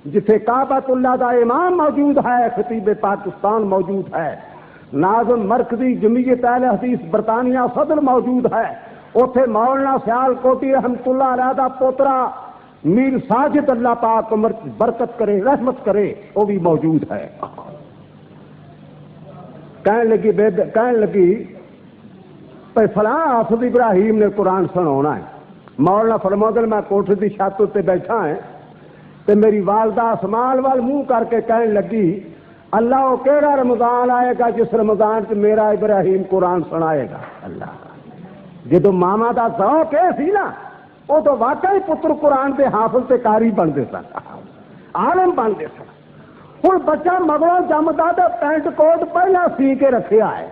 جتھے کعبۃ اللہ دا امام موجود ہے، خطیب پاکستان موجود ہے، ناظم مرکزی جمعیت اہل حدیث برطانیہ صدر موجود ہے، اوتھے مولانا سیال کوٹی رحمت اللہ علیہ دا پوترا میر ساجد اللہ پاک عمر برکت کرے رحمت کرے وہ بھی موجود ہے۔ کہنے لگی فلاں حافظ ابراہیم نے قرآن سنانا ہے۔ مولانا فرمودن میں کوٹھے کی چھت تے بیٹھا ہے تے میری والدہ اسمان وال منہ کر کے کہنے لگی اللہ وہ کہڑا رمضان آئے گا جس رمضان سے میرا ابراہیم قرآن سنائے گا۔ اللہ جدو ماما دا ذوق یہ سی نا وہ تو واقعی پتر قرآن دے حافظ تے قاری بنتے سن، عالم بنتے سن۔ ہوں بچہ مگروں جمدا تو پینٹ کوٹ پہلا سی کے رکھا ہے،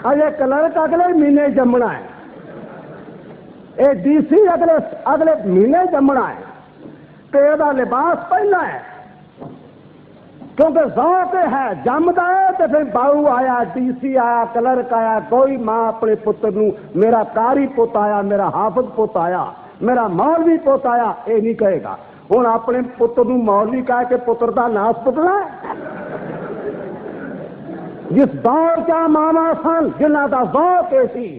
اجے کلرک اگلے مہینے جمنا ہے، اے ڈی سی اگلے مہینے جمنا ہے، تے دا لباس پہلا ہے کیونکہ ذوق ہے جمدا ہے تو پھر باؤ آیا، ڈی سی آیا، کلرک آیا۔ کوئی ماں اپنے پتر نو میرا قاری پوت آیا، میرا حافظ پوت آیا، میرا مولوی پوت آیا یہ نہیں کہے گا۔ ہوں اپنے پتر نو مولوی کہہ کے پتر دا ناس پتلا ہے۔ جس دور کا ماما سن جنہ دا ذوق یہ سی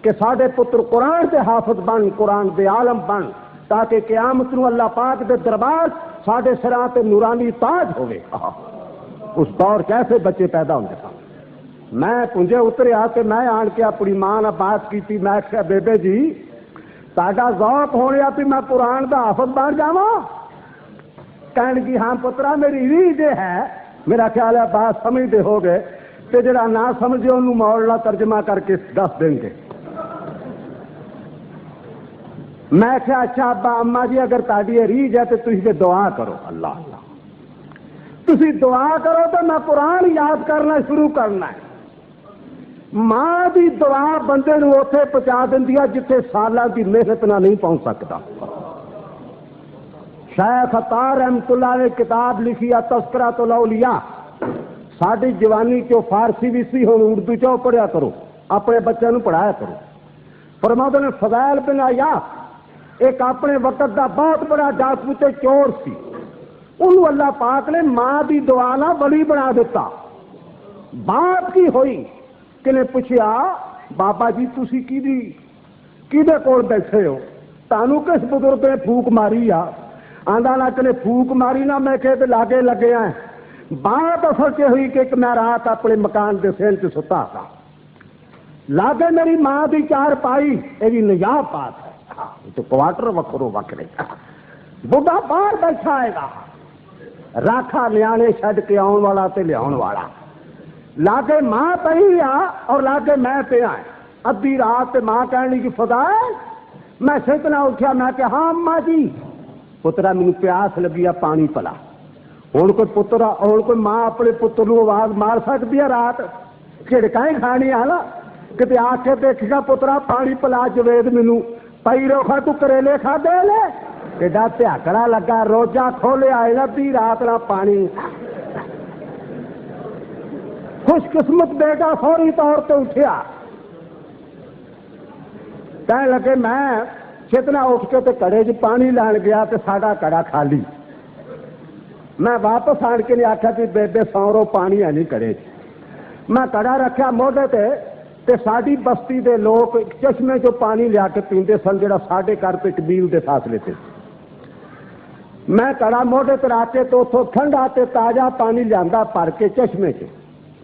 کہ سارے پتر قرآن دے حافظ بن، قرآن دے عالم بن، تاکہ قیامت نو اللہ پاک دے دربار ساڈے سراں تے نورانی تاج ہوئے۔ اس دور کیسے بچے پیدا ہوتے سن۔ میں پنجے اتریا کہ میں آن کے اپنی ماں نے بات کی، میں آخیا بیبے جی ساڈا ذوق ہونے تو میں قرآن دا حافظ بن جاواں؟ کہنے کی ہاں پترا میری ریج ہے۔ میرا خیال ہے بات سمجھتے ہو گئے تے جڑا نہ سمجھے انہوں مولانا ترجمہ کر کے دس دیں گے۔ میں کہا اچھا ابا اما جی اگر تاری ریج ہے تو تھی دعا کرو، اللہ اللہ تھی دعا کرو تو میں قرآن یاد کرنا شروع کرنا ہے۔ ماں دی دعا بندے نو اوتھے پہنچا دندی ہے جتھے سالاں دی محنت نہ نہیں پہنچ سکتا۔ شیخ عطار رحمت اللہ نے کتاب لکھی ہے تذکرۃ الاولیاء، ساری جوانی چو فارسی بھی سی ہوں اردو چو پڑھیا کرو، اپنے بچوں پڑھایا کرو۔ فرماتے نے فضائل بن عیاض ایک اپنے وقت دا بہت بڑا ڈاکو تے چور سی، انہوں اللہ پاک نے ماں دی دعا نال ولی بنا دیتا۔ بات کی ہوئی کہ نے پوچھا بابا جی تسی کیدے کول بیٹھے ہو، تانوں کس بزرگ نے پھوک ماری آ؟ آندا نہ کہ نے پھوک ماری نہ میں کہ لاگے لگے ہیں۔ بات اصل سے ہوئی کہ میں رات اپنے مکان دے سین سے ستا تھا، لاگے میری ماں دی چار پائی، یہ نجاب بات ہے تو کوارٹر وکرو وکرے بڑھا باہر بیٹھا آئے گا، راکھا نیانے چھڈ کے آن والا تے لیاؤن والا، لاگے ماں پئی آ اور لاگے میں پہ آئے۔ ادھی رات ماں کہنے کی فضائل میں سیتنا اٹھیا، میں کہ ہاں اماں جی پترا مینوں پیاس لگی ہے پانی پلا۔ ہوں کوئی پتر ہوں کوئی ماں اپنے پتر نو آواز مار سکتی ہے رات چھڑکائیں کھانی ہے نا کتے آ کے دیکھے گا پترا پانی پلا جوید مینوں پئی روکھا تو کریلے کھا دے لے ایڈا تھیاکڑا لگا روجہ کھولے آئے نا ادھی رات نہ پانی۔ خوش قسمت بیٹا فوری طور پہ اٹھیا، کہنے لگے میں چتنا اٹھ کے تے کڑے چ پانی لین گیا تے ساڈا کڑا خالی۔ میں واپس آن کے نہیں آخیا کہ بےبے سورو پانی ہے نہیں کڑے چ۔ میں کڑا رکھا موڈے تے ساری بستی دے لوگ چشمے چو پانی لیا کے پیندے سن جڑا ساڈے گھر پہ قبیل دے فاصلے تے۔ میں کڑا موڈے تے رکھ کے تو اتوں ٹھنڈا تے تازہ پانی لیا بھر کے چشمے چ،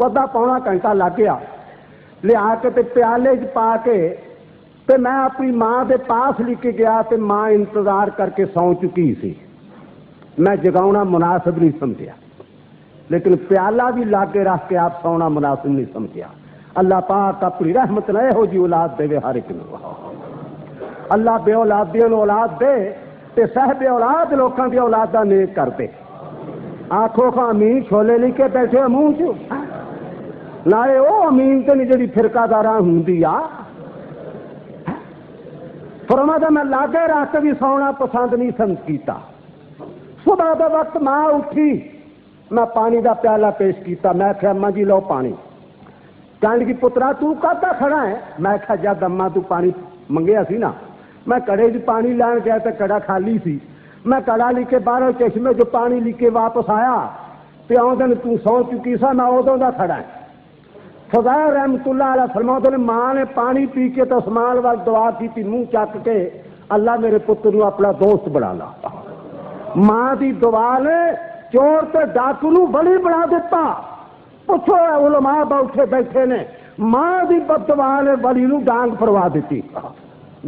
آدھا پونا گھنٹہ لگ گیا، لیا کے تے پیالے چ پا کے تے میں اپنی ماں دے پاس لے کے گیا تے ماں انتظار کر کے سو چکی سی۔ میں جگاؤنا مناسب نہیں سمجھا، لیکن پیالہ بھی لا کے رکھ کے آپ سونا مناسب نہیں سمجھا۔ اللہ پاک اپنی رحمت نہ ہو جی اولاد دے ہر ایک نو، اللہ بے اولادیاں نو اولاد دے تے صاحب اولاد لوکاں دی اولاداں نیک کر دے۔ آنکھوں کا امین چھولے لے کے بیٹھے منہ چ لائے وہ امین تے نہیں جڑی فرقہ داراں ہوندی آ۔ فرمایا میں لاگے رکھ کے بھی سونا پسند نہیں سمجھ کیتا۔ صبح دا وقت ماں اٹھی، میں پانی دا پیالہ پیش کیتا، میں کہ اماں جی لو پانی۔ کہنے کی پترا تو کہتا کھڑا ہے؟ میں کہ جد اماں تو پانی منگیا سی نا، میں کڑے چ پانی لین گیا تو کڑا خالی سی، میں کڑا لی کے 12 چشمے جو پانی لی کے واپس آیا تو آدھن تو سو چکی سا میں ادوں کا کھڑا ہے. فضائل رحمت اللہ علیہ فرماتے ہیں ماں نے پانی پی کے تو اسمان وال دعا کی تھی منہ چک کے اللہ میرے پتر نو اپنا دوست بنا لا. ماں دی دعا نے چور تے ڈاکو نو بلی بنا دیتا. پوچھو علماء بیٹھے بیٹھے نے ماں دی بددعا نے بلی نو ڈانگ پروا دیتی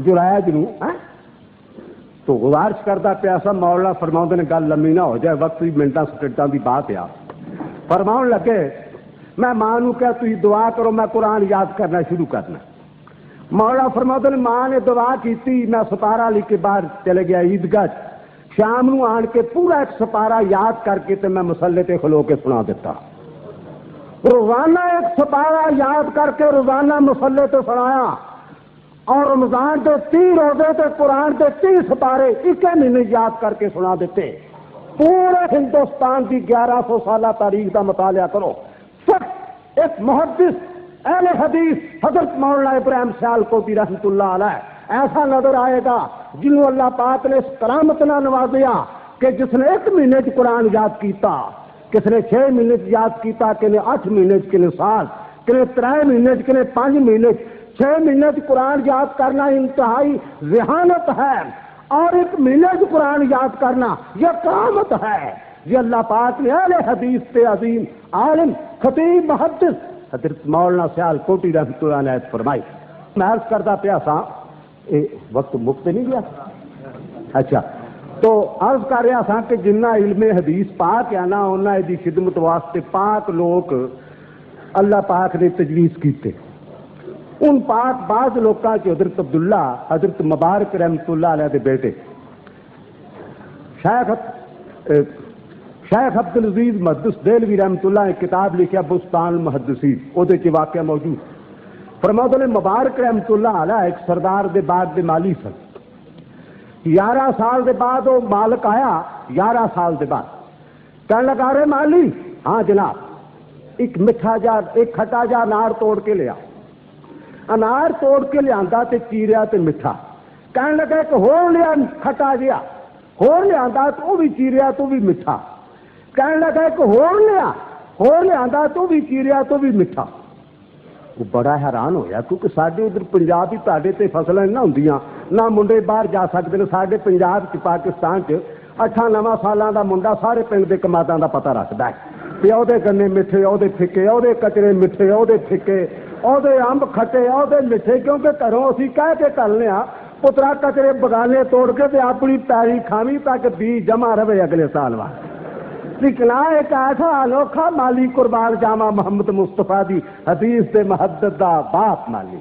جرائد نو. تو گزارش کرتا پیا سا مولانا فرماؤں نے گل لمبی نہ ہو جائے وقت بھی منٹاں سیکنڈاں دی بات ہے. فرماؤں لگے میں ماں نو کہ تھی دعا کرو میں قرآن یاد کرنا شروع کرنا. مولانا فرماؤں نے ماں نے دعا کی میں سپارہ لے کے باہر چلے گیا عیدگاہ. شام نو آن کے پورا ایک سپارہ یاد کر کے میں مسلے تے کھلو کے سنا دیتا. روزانہ ایک سپارہ یاد کر کے روزانہ مسلے تے سنایا. اور رمضان کے 30 روزے تے قرآن کے 30 سپارے 1 مہینے یاد کر کے سنا دیتے. پورے ہندوستان کی 1100 سالہ تاریخ کا مطالعہ کرو. صرف ایک محدث اہل حدیث حضرت مولانا ابراہیم سیالکوٹی رحمۃ اللہ علیہ ایسا نظر آئے گا جنہوں اللہ پاک نے اس کرامت نہ نوازیا کہ جس نے 1 مہینے قرآن یاد کیتا, کس نے 6 مہینے یاد کیتا, کہ نے 8 مہینے, کہ نے سال, کہ نے 3 مہینے, کہ نے 5 مہینے. 6 مہینے قرآن یاد کرنا انتہائی ذہانت ہے اور 1 مہینے قرآن یاد کرنا یہ کرامت ہے. یہ اللہ پاک نے اہل حدیث سے عظیم عالم خطیب محدث حضرت مولانا سیالکوٹی رحمۃ اللہ علیہ فرمائی. میں عرض کرتا پیا سا وقت مفت نہیں گیا. اچھا تو عرض کر رہا سا کہ جنہ علم حدیث پاک ہے نا انہاں دی خدمت واسطے پاک لوگ اللہ پاک نے تجویز کیتے. ان پاک بعض لوگوں کے حضرت عبداللہ حضرت مبارک رحمۃ اللہ علیہ دے بیٹے شیخ عبد العزیز محدث دہلوی رحمۃ اللہ نے کتاب لکھا بستان المحدثین. وہ واقعہ موجود. فرماتے ہیں مبارک رحمۃ اللہ علیہ ایک سردار دے باغ دے مالی سن. 11 سال دے بعد وہ مالک آیا. 11 سال دے بعد کہنے لگا رہے مالی ہاں جناب ایک میٹھا جا ایک کھٹا جا انار توڑ کے لیا. انار توڑ کے لیا تے چیریا تے میٹھا. کہنے لگا ایک ہور لیا کھٹا جیا ہور لیا تو بھی چیریا تو بھی میٹھا. کہنے لگا ایک ہور لیا تو بھی چیریا تو بھی میٹھا. وہ بڑا حیران ہویا کیونکہ سارے ادھر پنجاب ہی تاڑے تے فصلیں نہ ہوندیاں نہ منڈے باہر جا سکتے ہیں. سارے پنجاب چ پاکستان چ 8-9 سالاں دا منڈا سارے پنڈ دے کماداں دا پتہ رکھدا ہے کہ او دے گنے میٹھے او دے پھکے او دے کچرے میٹھے او دے پھکے او دے امب کھٹے او دے میٹھے. کیونکہ گھروں اسی کہہ کے کرنے ہاں پترا کچرے بگانے توڑ کے تے اپنی پیری کھاوی تاکہ بیج جمع رہے اگلے سال واسطے. لکھنا ایک ایسا انوکھا مالی قربان جاما محمد مصطفیٰ دی حدیث دے محدث دا باپ مالی.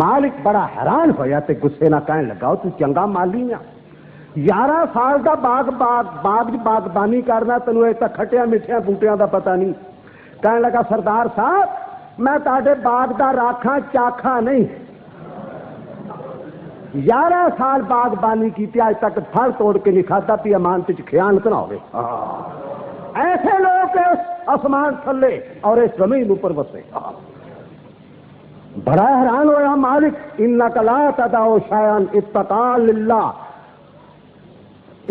مالک بڑا حیران ہویا تے غصے نہ کہنے لگا تو چنگا مالی ہے. 11 سال دا باغبانی کرنا تینوں اے تک کھٹیاں میٹھیاں بوٹیاں دا پتہ نہیں. کہنے لگا سردار صاحب میں تاڈے باغ دا راکھاں چاکھاں نہیں. 11 سال باغبانی کی اج تک پھل توڑ کے نہیں کھاتا پی امانت چ خیانت نہ ہوے. ایسے لوگ اس آسمان تھلے اور اس زمین اوپر وسے. بڑا حیران ہوا مالک انک لا تدعو شیئا اتقاء للہ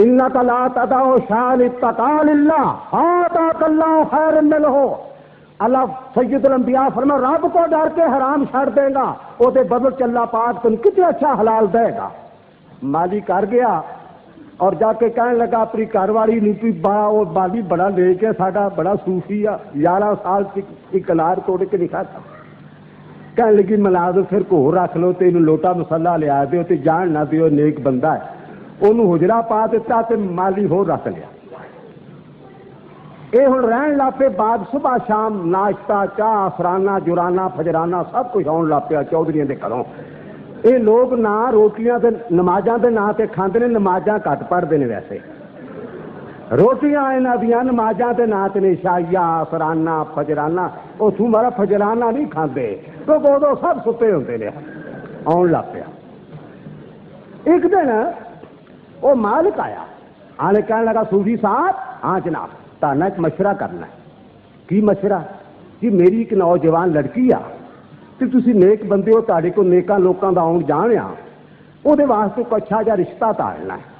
انک لا تدعو شیئا اتقاء للہ آتاک اللہ خیر منہ. اللہ سید الانبیاء فرما رب کو ڈر کے حرام چھڑ دے گا وہ دے بدل چ اللہ پاک تن کتنے اچھا حلال دے گا. مالی کر گیا اور جا کے کہنے لگا اپنی گھر والی نیپی وہ مالی بڑا لے کے ساڈا بڑا صوفی آ 11 سال ایک انار توڑ کے نہیں کھاتا. کہنے لگی ملازم پھر کو رکھ لو تے لوٹا مسلا لیا دیو تے جان نہ دیو نیک بندہ ہے. انہوں حجرا پا دیتا تے مالی ہو رکھ لیا. یہ ہوں رہن لگ پے بعد صبح شام ناشتہ چاہ افرانہ جرانہ فجرانہ سب کچھ آن لگ پیا چودھریاں دے گھروں. یہ لوگ نہ روٹیاں دے نمازاں دے نام تے کھاندے نے نمازاں گھٹ پڑھتے ہیں. ویسے روٹیاں یہاں دیا نمازاں دے نام تے عشائیہ افرانہ فجرانہ وہ تمہارا فجرانہ نہیں کھاندے کیونکہ ادو سب ستے ہوتے ہیں. آن لگ پیا. ایک دن وہ مالک آیا آنے کہنے لگا صوفی صاحب ہاں جناب تانا ایک مشورہ کرنا ہے. کی مشورہ؟ کہ میری ایک نوجوان لڑکی آ تو تسی نیک بندے ہو تاڑے کو نیکاں لوکاں دا آن جان آ وہ واسطے کو اچھا جا رشتہ تاڑنا ہے.